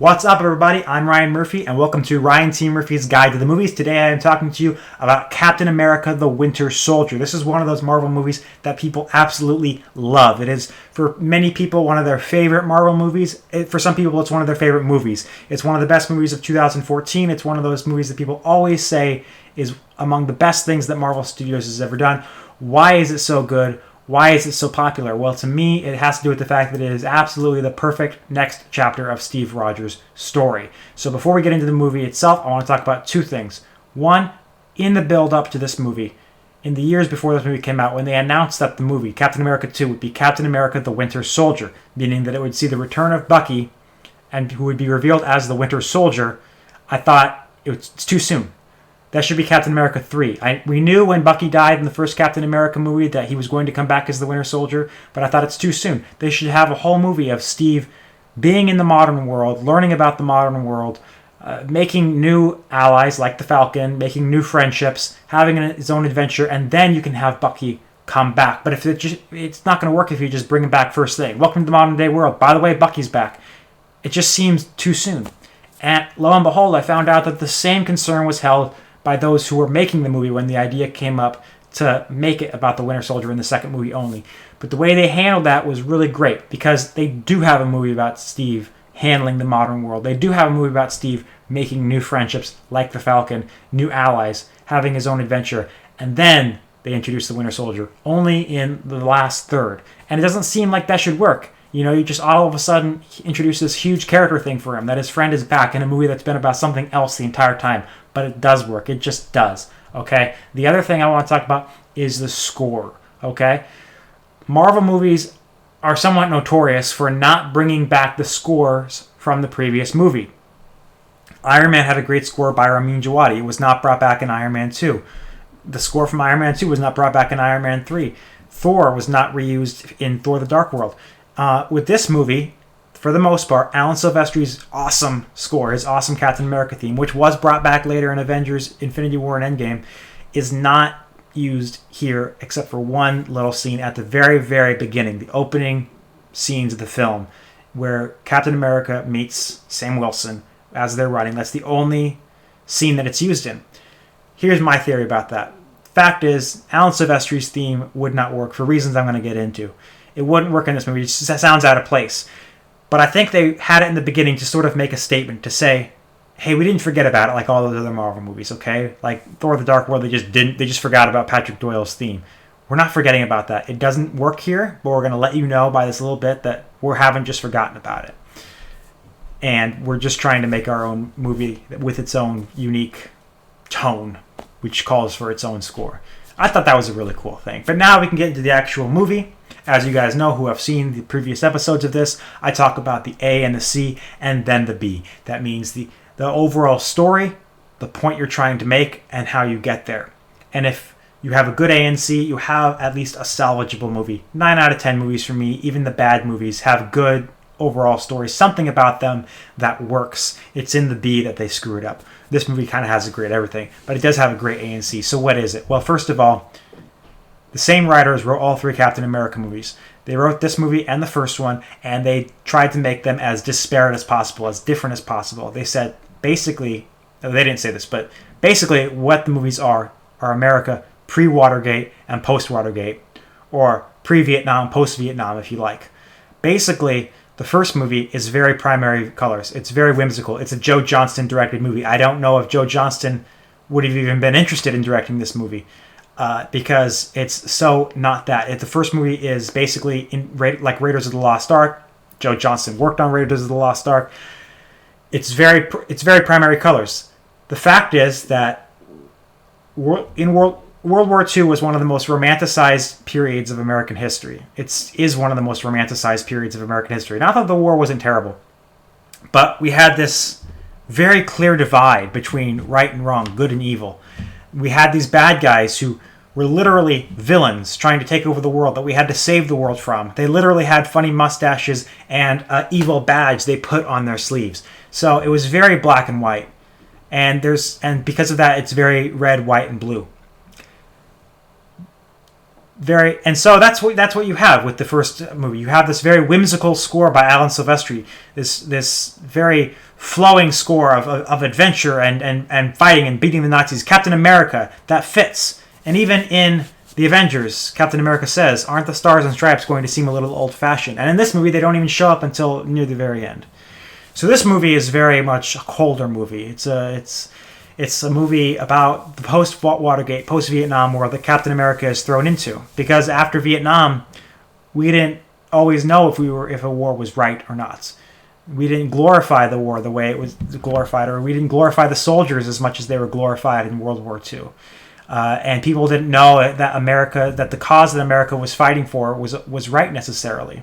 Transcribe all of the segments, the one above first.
What's up, everybody? I'm Ryan Murphy, and welcome to Ryan T. Murphy's Guide to the Movies. Today I am talking to you about Captain America: The Winter Soldier. This is one of those Marvel movies that people absolutely love. It is, for many people, one of their favorite Marvel movies. For some people, it's one of their favorite movies. It's one of the best movies of 2014. It's one of those movies that people always say is among the best things that Marvel Studios has ever done. Why is it so good? Why is it so popular? Well, to me, it has to do with the fact that it is absolutely the perfect next chapter of Steve Rogers' story. So before we get into the movie itself, I want to talk about two things. One, in the build-up to this movie, in the years before this movie came out, when they announced that the movie, Captain America 2, would be Captain America: The Winter Soldier, meaning that it would see the return of Bucky, and who would be revealed as the Winter Soldier, I thought it's too soon. That should be Captain America 3. We knew when Bucky died in the first Captain America movie that he was going to come back as the Winter Soldier, but I thought it's too soon. They should have a whole movie of Steve being in the modern world, learning about the modern world, making new allies like the Falcon, making new friendships, having his own adventure, and then you can have Bucky come back. But if it's not going to work if you just bring him back first thing. Welcome to the modern day world. By the way, Bucky's back. It just seems too soon. And lo and behold, I found out that the same concern was held by those who were making the movie when the idea came up to make it about the Winter Soldier in the second movie only. But the way they handled that was really great, because they do have a movie about Steve handling the modern world. They do have a movie about Steve making new friendships like the Falcon, new allies, having his own adventure, and then they introduce the Winter Soldier only in the last third. And it doesn't seem like that should work. You know, you just all of a sudden introduce this huge character thing for him, that his friend is back in a movie that's been about something else the entire time. But it does work. It just does. Okay? The other thing I want to talk about is the score. Okay? Marvel movies are somewhat notorious for not bringing back the scores from the previous movie. Iron Man had a great score by Ramin Djawadi. It was not brought back in Iron Man 2. The score from Iron Man 2 was not brought back in Iron Man 3. Thor was not reused in Thor: The Dark World. With this movie, for the most part, Alan Silvestri's awesome score, his awesome Captain America theme, which was brought back later in Avengers: Infinity War and Endgame, is not used here except for one little scene at the very, very beginning, the opening scenes of the film, where Captain America meets Sam Wilson as they're running. That's the only scene that it's used in. Here's my theory about that. Fact is, Alan Silvestri's theme would not work for reasons I'm going to get into. It wouldn't work in this movie. It just sounds out of place. But I think they had it in the beginning to sort of make a statement, to say, hey, we didn't forget about it like all those other Marvel movies, okay? Like Thor: The Dark World, they just forgot about Patrick Doyle's theme. We're not forgetting about that. It doesn't work here, but we're going to let you know by this little bit that we haven't just forgotten about it. And we're just trying to make our own movie with its own unique tone, which calls for its own score. I thought that was a really cool thing. But now we can get into the actual movie. As you guys know who have seen the previous episodes of this, I talk about the A and the C and then the B. That means the overall story, the point you're trying to make, and how you get there. And if you have a good A and C, you have at least a salvageable movie. 9 out of 10 movies for me, even the bad movies, have good overall stories, something about them that works. It's in the B that they screw it up. This movie kind of has a great everything, but it does have a great A and C. So what is it? Well, first of all, the same writers wrote all 3 Captain America movies. They wrote this movie and the first one, and they tried to make them as disparate as possible, as different as possible. They said, basically, they didn't say this, but basically what the movies are America pre-Watergate and post-Watergate, or pre-Vietnam, post-Vietnam, if you like. Basically, the first movie is very primary colors. It's very whimsical. It's a Joe Johnston directed movie. I don't know if Joe Johnston would have even been interested in directing this movie. Because it's so not that. The first movie is basically like Raiders of the Lost Ark. Joe Johnston worked on Raiders of the Lost Ark. It's very primary colors. The fact is that in World War II was one of the most romanticized periods of American history. It is one of the most romanticized periods of American history. Not that the war wasn't terrible, but we had this very clear divide between right and wrong, good and evil. We had these bad guys who were literally villains trying to take over the world that we had to save the world from. They literally had funny mustaches and an evil badge they put on their sleeves. So it was very black and white. And because of that, it's very red, white, and blue. and so that's what you have with the first movie. You have this very whimsical score by Alan Silvestri, this very flowing score of adventure and fighting and beating the Nazis. Captain America, that fits. And even in the Avengers, Captain America says, "Aren't the stars and stripes going to seem a little old-fashioned?" And in this movie, they don't even show up until near the very end. So this movie is very much a colder movie. It's a movie about the post-Watergate, post-Vietnam war that Captain America is thrown into. Because after Vietnam, we didn't always know if a war was right or not. We didn't glorify the war the way it was glorified, or we didn't glorify the soldiers as much as they were glorified in World War II. And people didn't know that the cause that America was fighting for was right necessarily.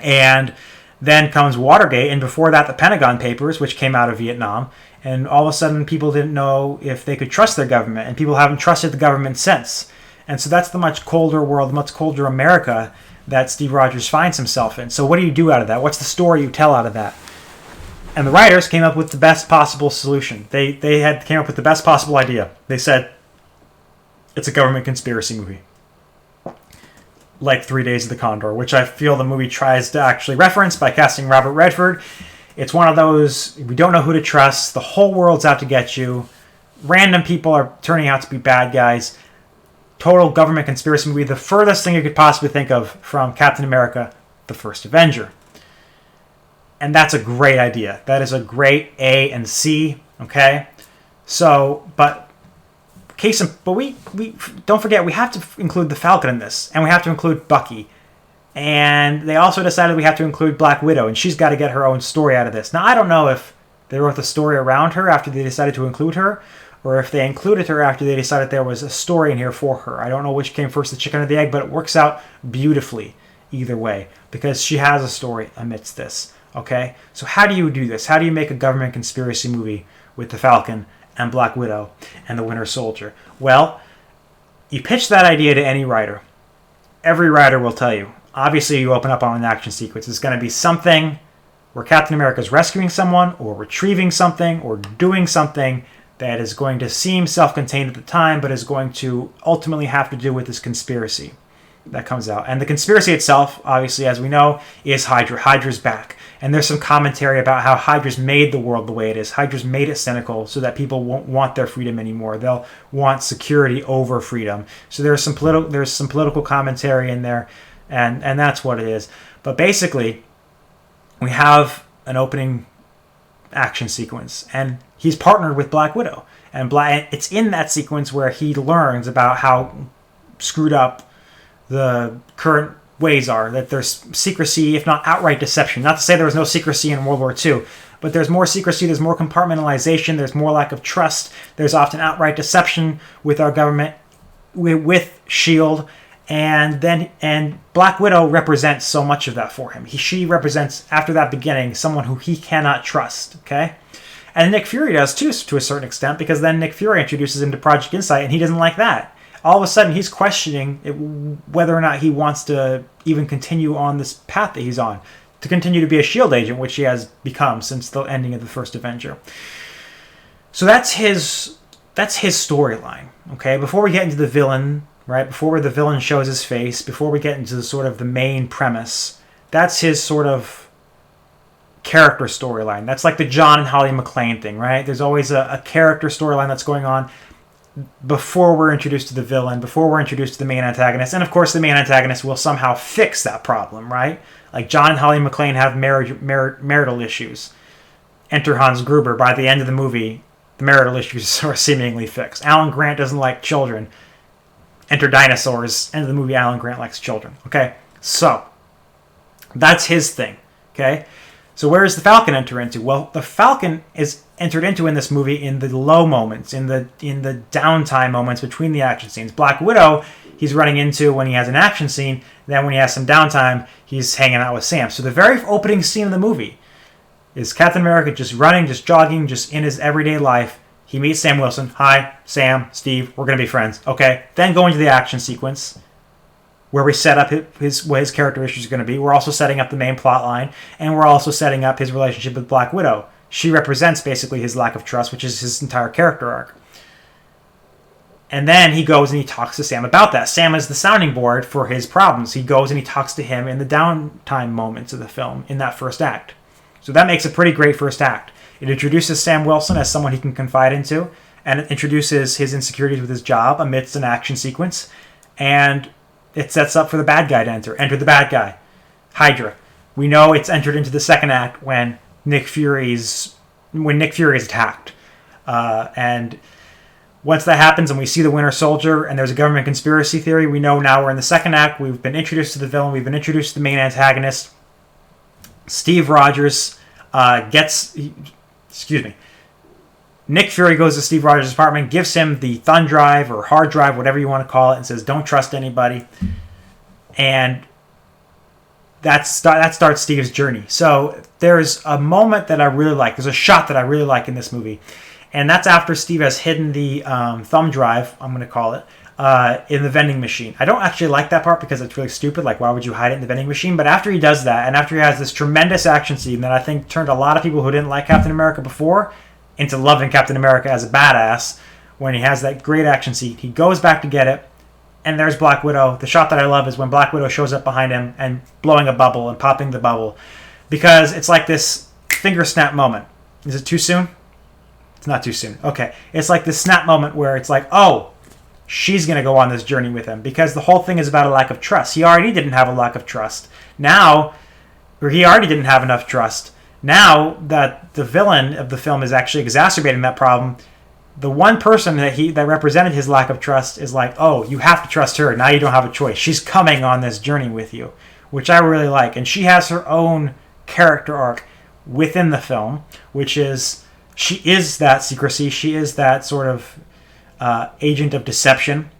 And then comes Watergate, and before that, the Pentagon Papers, which came out of Vietnam. And all of a sudden, people didn't know if they could trust their government, and people haven't trusted the government since. And so that's the much colder world, much colder America that Steve Rogers finds himself in. So what do you do out of that? What's the story you tell out of that? And the writers came up with the best possible solution. They came up with the best possible idea. They said, it's a government conspiracy movie. Like 3 Days of the Condor, which I feel the movie tries to actually reference by casting Robert Redford. It's one of those, we don't know who to trust, the whole world's out to get you, random people are turning out to be bad guys, total government conspiracy movie, the furthest thing you could possibly think of from Captain America, the First Avenger. And that's a great idea. That is a great A and C, okay? So, but we don't forget, we have to include the Falcon in this, and we have to include Bucky. And they also decided we have to include Black Widow, and she's got to get her own story out of this. Now, I don't know if they wrote the story around her after they decided to include her, or if they included her after they decided there was a story in here for her. I don't know which came first, the chicken or the egg, but it works out beautifully either way, because she has a story amidst this, okay? So how do you do this? How do you make a government conspiracy movie with the Falcon and Black Widow and the Winter Soldier? Well, you pitch that idea to any writer. Every writer will tell you, obviously, you open up on an action sequence. It's going to be something where Captain America is rescuing someone or retrieving something or doing something that is going to seem self-contained at the time, but is going to ultimately have to do with this conspiracy that comes out. And the conspiracy itself, obviously, as we know, is Hydra. Hydra's back. And there's some commentary about how Hydra's made the world the way it is. Hydra's made it cynical so that people won't want their freedom anymore. They'll want security over freedom. So there's some political commentary in there. And that's what it is. But basically, we have an opening action sequence, and he's partnered with Black Widow. And it's in that sequence where he learns about how screwed up the current ways are, that there's secrecy, if not outright deception. Not to say there was no secrecy in World War II, but there's more secrecy, there's more compartmentalization, there's more lack of trust, there's often outright deception with our government, with S.H.I.E.L.D., and Black Widow represents so much of that for him. She represents, after that beginning, someone who he cannot trust, okay? And Nick Fury does too, to a certain extent, because then Nick Fury introduces him to Project Insight, and he doesn't like that. All of a sudden, he's questioning whether or not he wants to even continue on this path that he's on, to continue to be a S.H.I.E.L.D. agent, which he has become since the ending of the first Avenger. So that's his storyline, okay? Before we get into the villain, right? Before the villain shows his face, before we get into the sort of the main premise, that's his sort of character storyline. That's like the John and Holly McClane thing, right? There's always a character storyline that's going on before we're introduced to the villain, before we're introduced to the main antagonist. And of course, the main antagonist will somehow fix that problem, right? Like John and Holly McClane have marital issues. Enter Hans Gruber. By the end of the movie, the marital issues are seemingly fixed. Alan Grant doesn't like children. Enter dinosaurs. End of the movie, Alan Grant likes children. Okay? So, that's his thing. Okay? So where does the Falcon enter into? Well, the Falcon is entered into in this movie in the low moments, in the downtime moments between the action scenes. Black Widow, he's running into when he has an action scene. Then when he has some downtime, he's hanging out with Sam. So the very opening scene of the movie is Captain America just running, just jogging, just in his everyday life. He meets Sam Wilson. Hi, Sam, Steve, we're going to be friends. Okay. Then go into the action sequence where we set up what his character issues are going to be. We're also setting up the main plot line, and we're also setting up his relationship with Black Widow. She represents basically his lack of trust, which is his entire character arc. And then he goes and he talks to Sam about that. Sam is the sounding board for his problems. He goes and he talks to him in the downtime moments of the film in that first act. So that makes a pretty great first act. It introduces Sam Wilson as someone he can confide into, and it introduces his insecurities with his job amidst an action sequence, and it sets up for the bad guy to enter. Enter the bad guy, Hydra. We know it's entered into the second act when Nick Fury is attacked, and once that happens and we see the Winter Soldier and there's a government conspiracy theory, we know now we're in the second act. We've been introduced to the villain. We've been introduced to the main antagonist. Steve Rogers Nick Fury goes to Steve Rogers' apartment, gives him the thumb drive or hard drive, whatever you want to call it, and says, don't trust anybody. And that starts Steve's journey. So there's a moment that I really like. There's a shot that I really like in this movie. And that's after Steve has hidden the thumb drive, I'm going to call it, in the vending machine. I don't actually like that part because it's really stupid. Like, why would you hide it in the vending machine? But after he does that, and after he has this tremendous action scene that I think turned a lot of people who didn't like Captain America before into loving Captain America as a badass, when he has that great action scene, he goes back to get it, and there's Black Widow. The shot that I love is when Black Widow shows up behind him and blowing a bubble and popping the bubble, because it's like this finger snap moment. Is it too soon? It's not too soon. Okay. It's like this snap moment where it's like, oh, she's going to go on this journey with him, because the whole thing is about a lack of trust. He already didn't have a lack of trust. Now, or he already didn't have enough trust. Now that the villain of the film is actually exacerbating that problem, the one person that represented his lack of trust is like, oh, you have to trust her. Now you don't have a choice. She's coming on this journey with you, which I really like. And she has her own character arc within the film, which is she is that secrecy. She is that sort of agent of deception.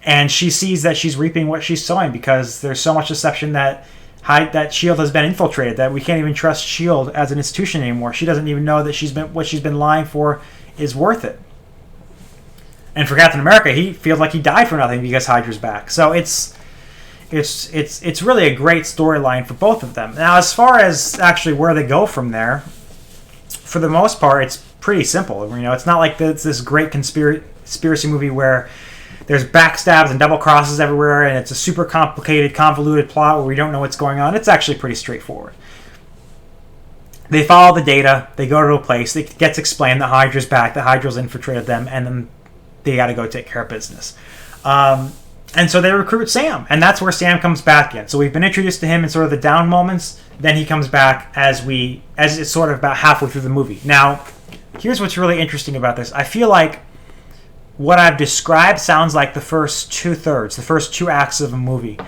And she sees that she's reaping what she's sowing, because there's so much deception that S.H.I.E.L.D. has been infiltrated, that we can't even trust S.H.I.E.L.D. as an institution anymore. She doesn't even know that what she's been lying for is worth it. And for Captain America, he feels like he died for nothing because Hydra's back. So it's really a great storyline for both of them. Now, as far as actually where they go from there, for the most part, it's pretty simple. You know, it's not like it's this great conspiracy movie where there's backstabs and double crosses everywhere, and it's a super complicated, convoluted plot where we don't know what's going on. It's actually pretty straightforward. They follow the data, they go to a place, it gets explained that Hydra's back, that Hydra's infiltrated them, and then they got to go take care of business. And so they recruit Sam, and that's where Sam comes back in. So we've been introduced to him in sort of the down moments, then he comes back as it's sort of about halfway through the movie. Now, here's what's really interesting about this. I feel like what I've described sounds like the first 2/3, the first 2 acts of a movie.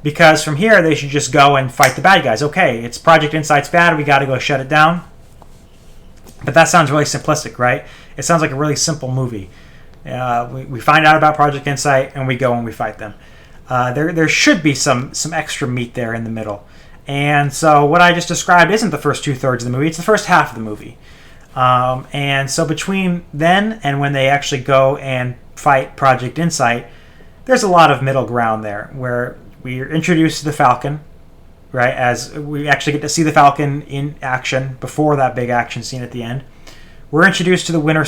Because from here, they should just go and fight the bad guys. Okay, it's Project Insight's bad, we got to go shut it down. But that sounds really simplistic, right? It sounds like a really simple movie. We find out about Project Insight, and we go and we fight them. There should be some extra meat there in the middle. And so what I just described isn't the first 2/3 of the movie, it's the first half of the movie. And so between then and when they actually go and fight Project Insight, there's a lot of middle ground there where we're introduced to the Falcon, right? As we actually get to see the Falcon in action before that big action scene at the end. We're introduced to the Winter.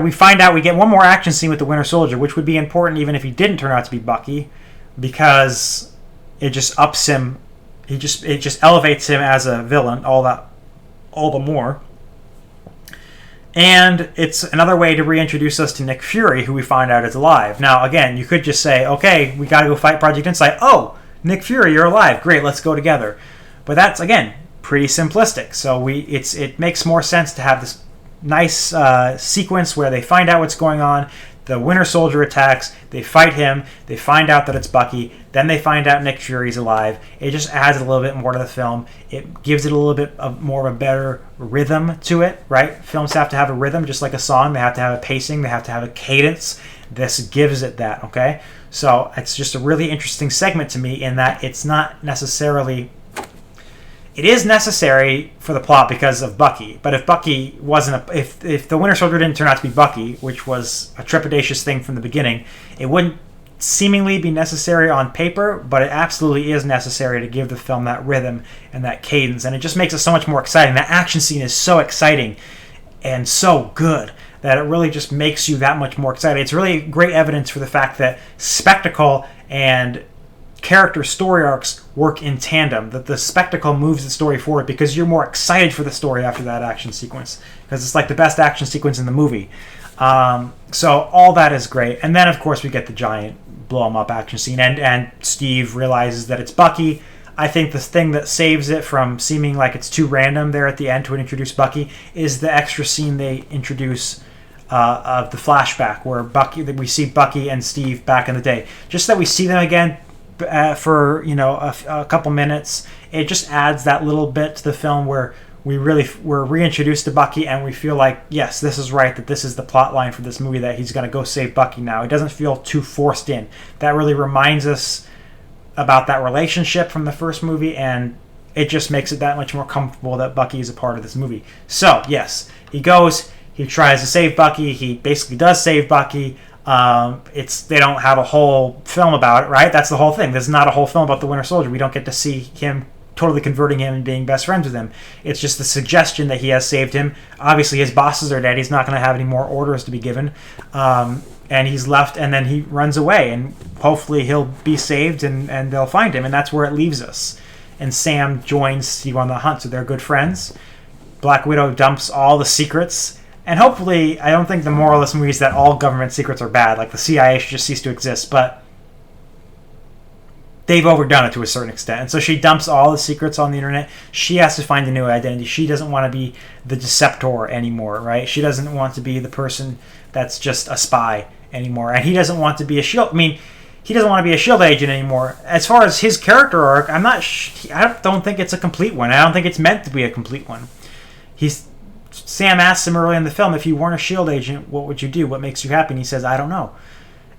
We find out we get one more action scene with the Winter Soldier, which would be important even if he didn't turn out to be Bucky, because it just ups him. It just elevates him as a villain all the more. And it's another way to reintroduce us to Nick Fury, who we find out is alive. Now, again, you could just say, okay, we got to go fight Project Insight. Oh, Nick Fury, you're alive. Great, let's go together. But that's, again, pretty simplistic. So it makes more sense to have this nice sequence where they find out what's going on. The Winter Soldier attacks. They fight him. They find out that it's Bucky. Then they find out Nick Fury's alive. It just adds a little bit more to the film. It gives it a little bit of more of a better rhythm to it, right? Films have to have a rhythm, just like a song. They have to have a pacing. They have to have a cadence. This gives it that, okay? So it's just a really interesting segment to me in that it's not necessarily... It is necessary for the plot because of Bucky, but if Bucky wasn't if the Winter Soldier didn't turn out to be Bucky, which was a trepidatious thing from the beginning, it wouldn't seemingly be necessary on paper, but it absolutely is necessary to give the film that rhythm and that cadence, and it just makes it so much more exciting. That action scene is so exciting and so good. that it really just makes you that much more excited. It's really great evidence for the fact that spectacle and character story arcs work in tandem, that the spectacle moves the story forward because you're more excited for the story after that action sequence, because it's like the best action sequence in the movie. So all that is great. And then, of course, we get the giant blow 'em up action scene, and Steve realizes that it's Bucky. I think the thing that saves it from seeming like it's too random there at the end to introduce Bucky is the extra scene they introduce of the flashback where we see Bucky and Steve back in the day. Just that we see them again for a couple minutes, it just adds that little bit to the film where we're reintroduced to Bucky, and we feel like, yes, this is right, that this is the plot line for this movie, that he's going to go save Bucky now. It doesn't feel too forced in. That really reminds us about that relationship from the first movie, and it just makes it that much more comfortable that Bucky is a part of this movie. So, yes, he goes, he tries to save Bucky, he basically does save Bucky. They don't have a whole film about it, right? That's the whole thing. There's not a whole film about the Winter Soldier. We don't get to see him totally converting him and being best friends with him. It's just the suggestion that he has saved him. Obviously, his bosses are dead. He's not going to have any more orders to be given. And he's left, and then he runs away, and hopefully he'll be saved, and they'll find him, and that's where it leaves us. And Sam joins Steve on the hunt, so they're good friends. Black Widow dumps all the secrets, and hopefully, I don't think the moral of this movie is that all government secrets are bad, like the CIA should just cease to exist, but they've overdone it to a certain extent. And so she dumps all the secrets on the internet. She has to find a new identity. She doesn't want to be the deceptor anymore, right? She doesn't want to be the person that's just a spy anymore. And he doesn't want to be a SHIELD. He doesn't want to be a SHIELD agent anymore. As far as his character arc, I don't think it's a complete one. I don't think it's meant to be a complete one. Sam asks him early in the film, if you weren't a SHIELD agent, what would you do? What makes you happy? And he says, I don't know.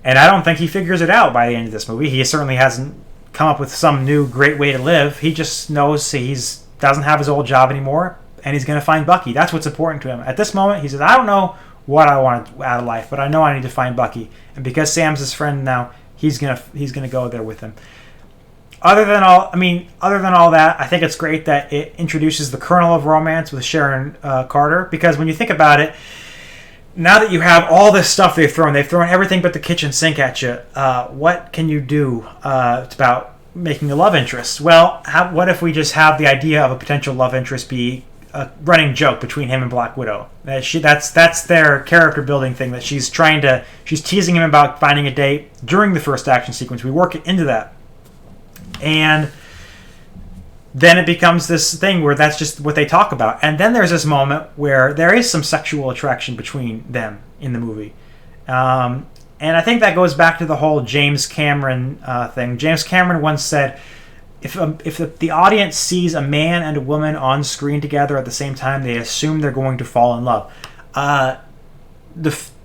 And I don't think he figures it out by the end of this movie. He certainly hasn't come up with some new great way to live. He just knows he doesn't have his old job anymore, and he's going to find Bucky. That's what's important to him. At this moment, he says, I don't know what I want out of life, but I know I need to find Bucky. And because Sam's his friend now, he's gonna go there with him. Other than all that, I think it's great that it introduces the kernel of romance with Sharon Carter, because when you think about it, now that you have all this stuff they've thrown everything but the kitchen sink at you, what can you do about making a love interest? Well, what if we just have the idea of a potential love interest be a running joke between him and Black Widow? That's their character building thing, that she's teasing him about finding a date during the first action sequence. We work it into that. And then it becomes this thing where that's just what they talk about. And then there's this moment where there is some sexual attraction between them in the movie. And I think that goes back to the whole James Cameron thing. James Cameron once said, if the audience sees a man and a woman on screen together at the same time, they assume they're going to fall in love.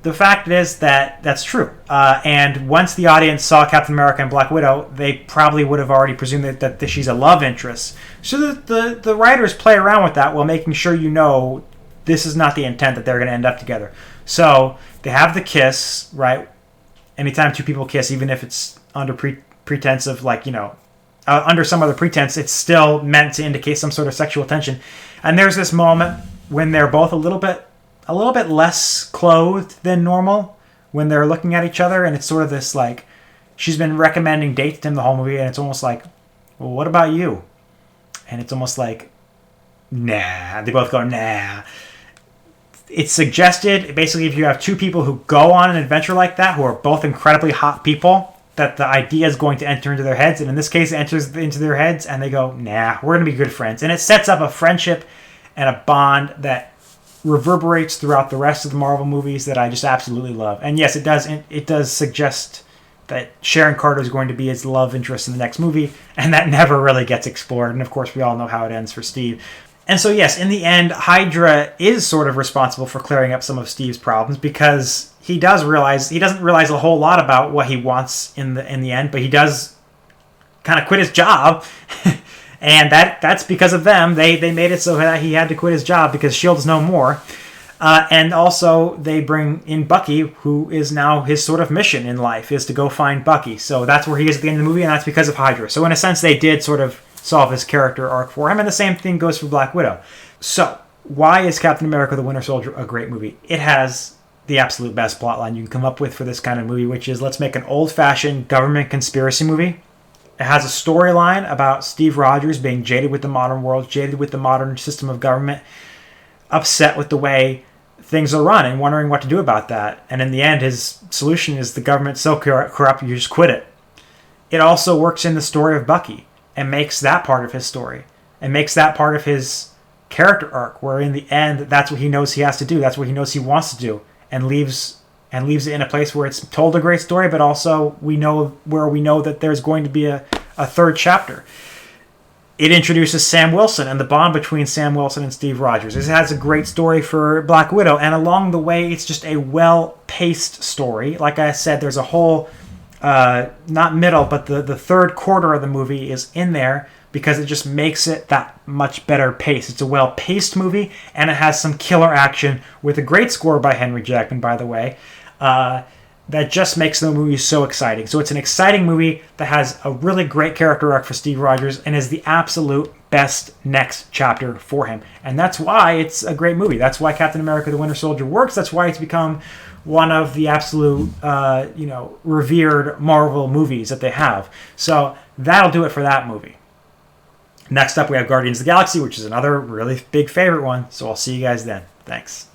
The fact is that that's true. And once the audience saw Captain America and Black Widow, they probably would have already presumed that she's a love interest. So the writers play around with that while making sure this is not the intent, that they're going to end up together. So they have the kiss, right? Anytime two people kiss, even if it's under pretense of under some other pretense, it's still meant to indicate some sort of sexual tension. And there's this moment when they're both a little bit less clothed than normal when they're looking at each other, and it's sort of this she's been recommending dates to him the whole movie, and it's almost like, well, what about you? And it's almost like, nah. They both go, nah. It's suggested, basically, if you have two people who go on an adventure like that, who are both incredibly hot people, that the idea is going to enter into their heads, and in this case, it enters into their heads, and they go, nah, we're going to be good friends. And it sets up a friendship and a bond that reverberates throughout the rest of the Marvel movies that I just absolutely love. And yes, it does suggest that Sharon Carter is going to be his love interest in the next movie, and that never really gets explored. And of course, we all know how it ends for Steve. And so yes, in the end, Hydra is sort of responsible for clearing up some of Steve's problems, because he doesn't realize a whole lot about what he wants in the end, but he does kind of quit his job. And that's because of them. They made it so that he had to quit his job because S.H.I.E.L.D. is no more. And also they bring in Bucky, who is now his sort of mission in life, is to go find Bucky. So that's where he is at the end of the movie, and that's because of Hydra. So in a sense, they did sort of solve his character arc for him, and the same thing goes for Black Widow. So why is Captain America the Winter Soldier a great movie? It has the absolute best plotline you can come up with for this kind of movie, which is let's make an old-fashioned government conspiracy movie. It has a storyline about Steve Rogers being jaded with the modern world, jaded with the modern system of government, upset with the way things are run and wondering what to do about that. And in the end, his solution is the government's so corrupt, you just quit it. It also works in the story of Bucky and makes that part of his story and makes that part of his character arc, where in the end, that's what he knows he has to do. That's what he knows he wants to do, and leaves it in a place where it's told a great story, but also we know that there's going to be a third chapter. It introduces Sam Wilson and the bond between Sam Wilson and Steve Rogers. It has a great story for Black Widow, and along the way, it's just a well-paced story. Like I said, there's a whole, not middle, but the third quarter of the movie is in there because it just makes it that much better paced. It's a well-paced movie, and it has some killer action with a great score by Henry Jackman, by the way. That just makes the movie so exciting. So it's an exciting movie that has a really great character arc for Steve Rogers and is the absolute best next chapter for him. And that's why it's a great movie. That's why Captain America the Winter Soldier works. That's why it's become one of the absolute, revered Marvel movies that they have. So that'll do it for that movie. Next up, we have Guardians of the Galaxy, which is another really big favorite one. So I'll see you guys then. Thanks.